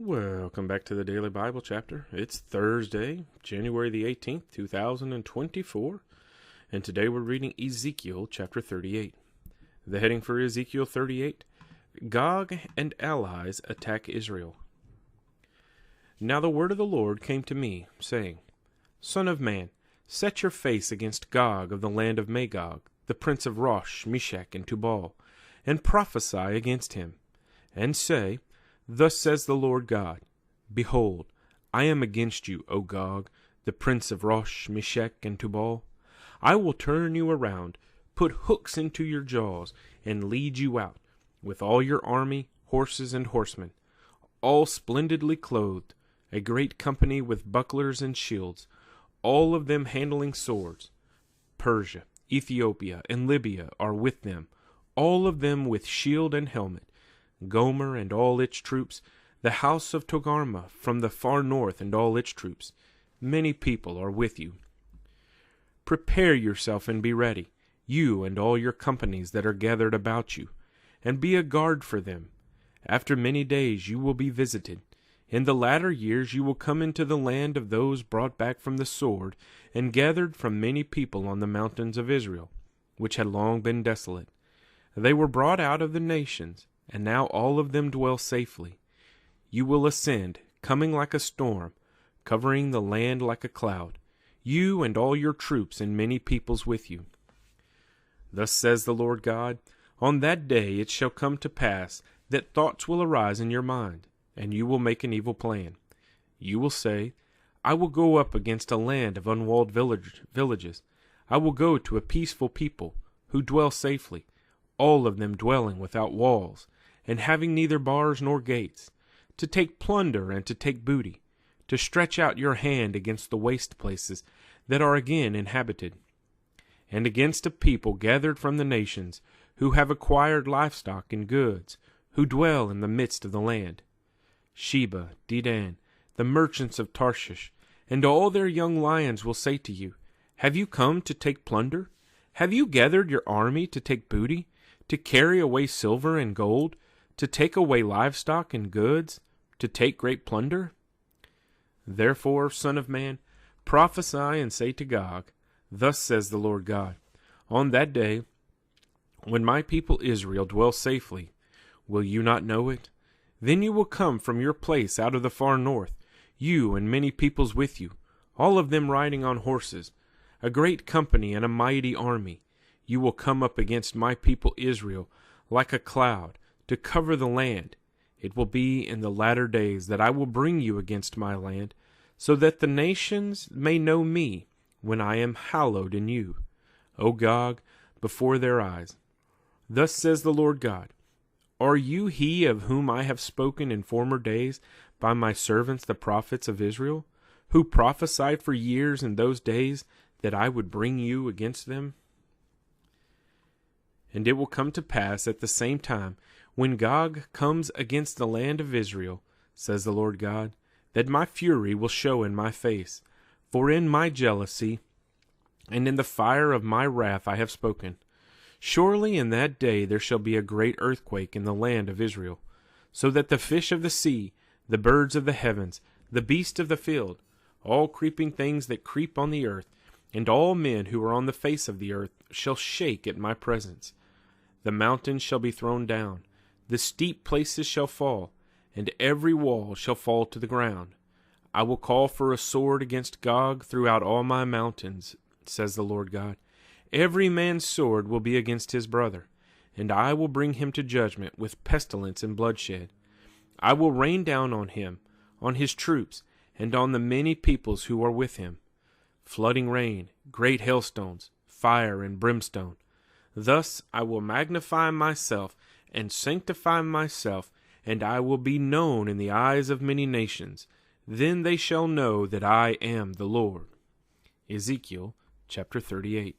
Welcome back to the Daily Bible Chapter. It's Thursday, January the 18th, 2024, and today we're reading Ezekiel chapter 38. The heading for Ezekiel 38, Gog and allies attack Israel. Now the word of the Lord came to me, saying, Son of man, set your face against Gog of the land of Magog, the prince of Rosh, Meshech, and Tubal, and prophesy against him, and say, Thus says the Lord God, Behold, I am against you, O Gog, the prince of Rosh, Meshech, and Tubal. I will turn you around, put hooks into your jaws, and lead you out, with all your army, horses, and horsemen, all splendidly clothed, a great company with bucklers and shields, all of them handling swords. Persia, Ethiopia, and Libya are with them, all of them with shield and helmet. Gomer and all its troops, the house of Togarmah from the far north and all its troops. Many people are with you. Prepare yourself and be ready, you and all your companies that are gathered about you, and be a guard for them. After many days you will be visited. In the latter years you will come into the land of those brought back from the sword, and gathered from many people on the mountains of Israel, which had long been desolate. They were brought out of the nations, and now all of them dwell safely. You will ascend, coming like a storm, covering the land like a cloud, you and all your troops and many peoples with you. Thus says the Lord God, On that day it shall come to pass that thoughts will arise in your mind, and you will make an evil plan. You will say, I will go up against a land of unwalled villages. I will go to a peaceful people, who dwell safely, all of them dwelling without walls, and having neither bars nor gates, to take plunder and to take booty, to stretch out your hand against the waste places that are again inhabited, and against a people gathered from the nations, who have acquired livestock and goods, who dwell in the midst of the land. Sheba, Dedan, the merchants of Tarshish, and all their young lions will say to you, Have you come to take plunder? Have you gathered your army to take booty, to carry away silver and gold, to take away livestock and goods, to take great plunder? Therefore, Son of man, prophesy and say to Gog, Thus says the Lord God, On that day, when my people Israel dwell safely, will you not know it? Then you will come from your place out of the far north, you and many peoples with you, all of them riding on horses, a great company and a mighty army. You will come up against my people Israel like a cloud, to cover the land. It will be in the latter days that I will bring you against my land, so that the nations may know me, when I am hallowed in you, O Gog, before their eyes. Thus says the Lord God, Are you he of whom I have spoken in former days by my servants the prophets of Israel, who prophesied for years in those days that I would bring you against them? And it will come to pass at the same time, when Gog comes against the land of Israel, says the Lord God, that my fury will show in my face, for in my jealousy and in the fire of my wrath I have spoken. Surely in that day there shall be a great earthquake in the land of Israel, so that the fish of the sea, the birds of the heavens, the beasts of the field, all creeping things that creep on the earth, and all men who are on the face of the earth shall shake at my presence. The mountains shall be thrown down, the steep places shall fall, and every wall shall fall to the ground. I will call for a sword against Gog throughout all my mountains, says the Lord God. Every man's sword will be against his brother, and I will bring him to judgment with pestilence and bloodshed. I will rain down on him, on his troops, and on the many peoples who are with him, flooding rain, great hailstones, fire and brimstone. Thus I will magnify myself and sanctify myself, and I will be known in the eyes of many nations. Then they shall know that I am the Lord. Ezekiel chapter 38.